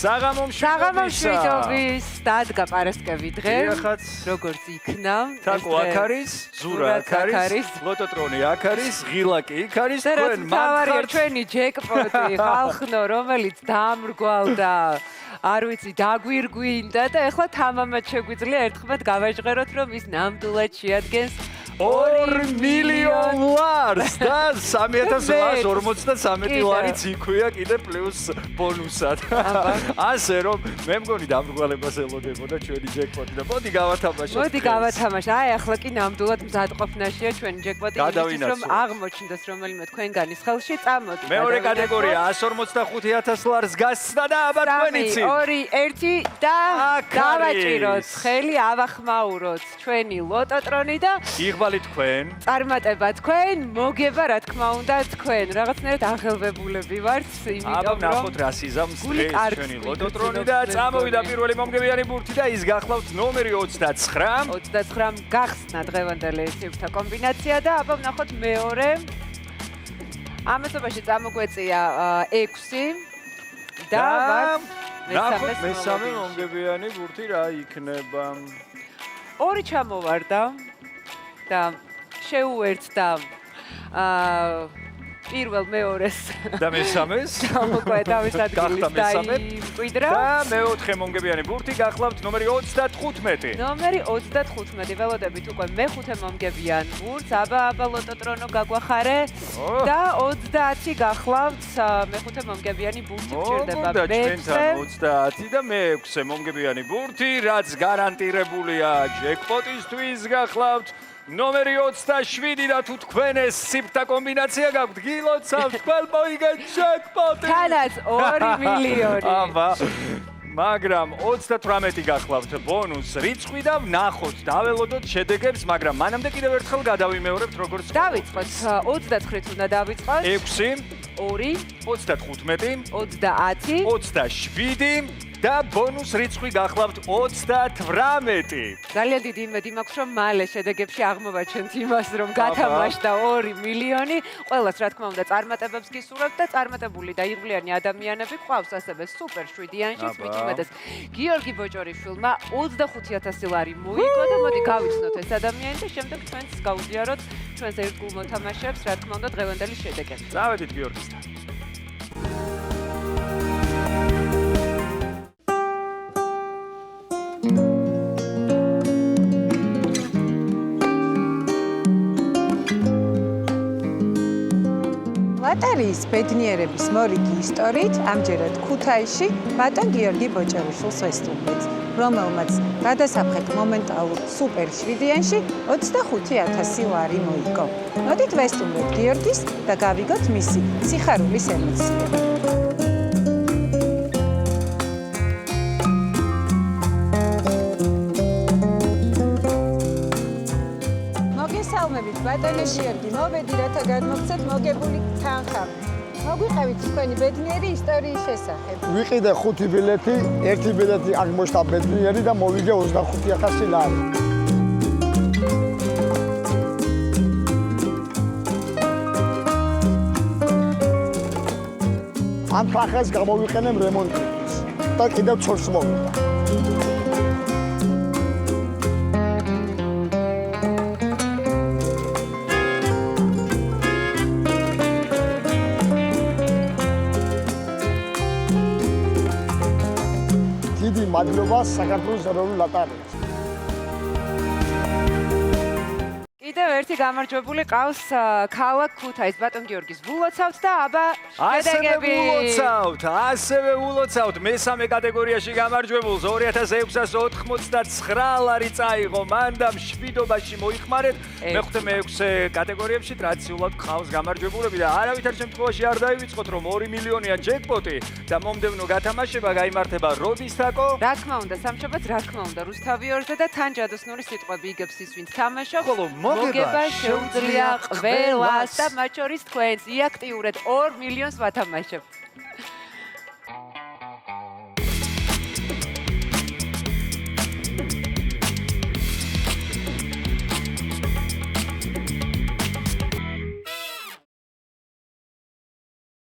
საღამომშვიდობის დადგა პარასკევი დღე. როგორც იქნა. თაკო აქ არის, ზურა აქ არის, ლოტოტრონი აქ არის, ღილა კი იქ არის, თქვენ მაგხარ ჩვენი ჯეკპოტი ხალხნო, რომელიც დამრგვალდა. არ ვიცი, დაგვირგვინდა და ეხლა თამამად შეგვიძლია ერთხმად გავაჟღეროთ, რომ ის ნამდვილად შეადგენს 2 მილიონ ლარს და 3253 ლარიც იქვია კიდე პლუს ბონუსად. ასე რომ მე მგონი დამრგვალებას ელოდებოდა ჩვენი ჯეკპოტი და მოდი გავათამაშოთ. მოდი გავათამაშოთ. აი ახლა კი ნამდვილად მზადყოფნაშია ჩვენი ჯეკპოტი, რომ აღმოჩნდეს რომელიმე თქვენგანის ხელში წამოდი. მეორე კატეგორია 155000 ლარს გასცდა და აბა თქვენ იცით. 2 1 და დავაჭიროთ ხელი, ავახმაუროთ ჩვენი ლოტოტრონი და იღბალი თქვენ. წარმატება თქვენ, მოგება რა თქმა უნდა თქვენ. რაღაცნაირად აღელვებულები ვართ, იმიტომ რომ ნახოთ რა სიზამს დღეს ჩვენი ლოტოტრონი და წამოვიდა პირველი მომგებიანი ბურთი და ის გახლავთ ნომერი 29. 29 გახსნა დღევანდელი ციფრთა კომბინაცია და აბა ვნახოთ მეორე. ამასობაში წამოგვეწია 6 და ნახოთ მესამე მომგებიანი ბურთი რა იქნება. 2 ჩამოვარდა და შეუერთდა პირველ მეორეს და მესამეს მოკლედ თავის ადგილით დაიმკვიდრა და მეოთხე მომგებიანი ბურთი გახლავთ ნომერი 35. ნომერი 35 ველოდებით უკვე მეხუთე მომგებიან ბურთს. აბა ლოტოტრონო გაგვახარე და 30 გახლავთ მეხუთე მომგებიანი ბურთი გჭირდება ჩვენთან 30 და მეექვსე მომგებიანი ბურთი, რაც გარანტირებულია ჯეკპოტისთვის გახლავთ ნომერი 27 და თუ თქვენ ეს ციფრთა კომბინაცია გაქვთ, გილოცავთ თქვენ მოიგეთ ჯეკპოტი. თანაც 2 მილიონი. აბა მაგრამ 38 გახლავთ ბონუს რიცხვი და ვნახოთ, დაველოდოთ შედეგებს, მაგრამ მანამდე კიდევ ერთხელ გადავიმეორებთ როგორც დავიწყოთ 39-ით უნდა დავიწყოთ. 6 2 35 30 27 და ბონუს რიცხვი გახლავთ 38. ძალიან დიდი იმედი მაქვს, რომ მალე შედეგებში აღმოვაჩენთ იმას, რომ გათამაშდა 2 მილიონი. ყველას რა თქმა უნდა წარმატებებს გისურვებთ და წარმატებული და იღბლიანი ადამიანები ყავს ასევე სუპერ 7-იანში, მით უმეტეს გიორგი ბოჭორიშვილმა 25000 ლარი მოიგო და მოდი გავიცნოთ ეს ადამიანი და შემდეგ ჩვენს გავუზიაროთ ჩვენს ერთგულ მოთამაშეებს, რა თქმა უნდა დღევანდელი შედეგები. წავედით გიორგისთან. ლოტარიის ბედნიერების მორიგი ისტორიით ამჯერად ქუთაისში ბატონ გიორგი ბოჭორიშვილს ვესტუმრეთ, რომელმაც გადასაფრთხეთ მომენტალურ სუპერ 7-იანში 25000 ლარი მოიგო. მოდით ვესტუმრეთ გიორგის და გავიგოთ მისი სიხარულის ემოციები. მოგესალმებით ბატონო გიორგი, მოვედი რათა გადმოგცეთ მოგებული თანხა. მოგვიყევით თქვენი ბედნიერი ისტორიის შესახებ. ვიყიდე 5 ბილეთი, 1 ბილეთი აღმოჩნდა ბედნიერი და მოვიგე 25000 ლარი. ამ თანხას გამოვიყენებ რემონტის და კიდევ ცოლს მოვიდა. მადლობა საქართველოს ეროვნულ ლოტარიას. კიდევ ერთი გამარჯვებული ყავს ქალაქ ქუთაის ბატონ გიორგის ვილოცავთ და აბა შედეგები. ასევე ვილოცავთ მესამე კატეგორიაში გამარჯვებულს 2689 ლარი წაიღო, მან და მშვიდობაში მოიხმარეთ. მეხუთე მეექვსე კატეგორიებში ტრადიციულად ყავს გამარჯვებულები და არავითარ შემთხვევაში არ დაივიწყოთ, რომ 2 მილიონია ჯეკპოტი და მომდევნო გათამაშება გაიმართება როდის თაკო? რა თქმა უნდა, სამშაბათს რა თქმა უნდა რუსთავიორზე და თან ჯადოსნური სიტყვები იგებს ის, ვინც თამაშობს. მოგება შეუძლია ყველას და მათ შორის თქვენს. იაქტიურეთ 2 მილიონს ვათამაშებთ.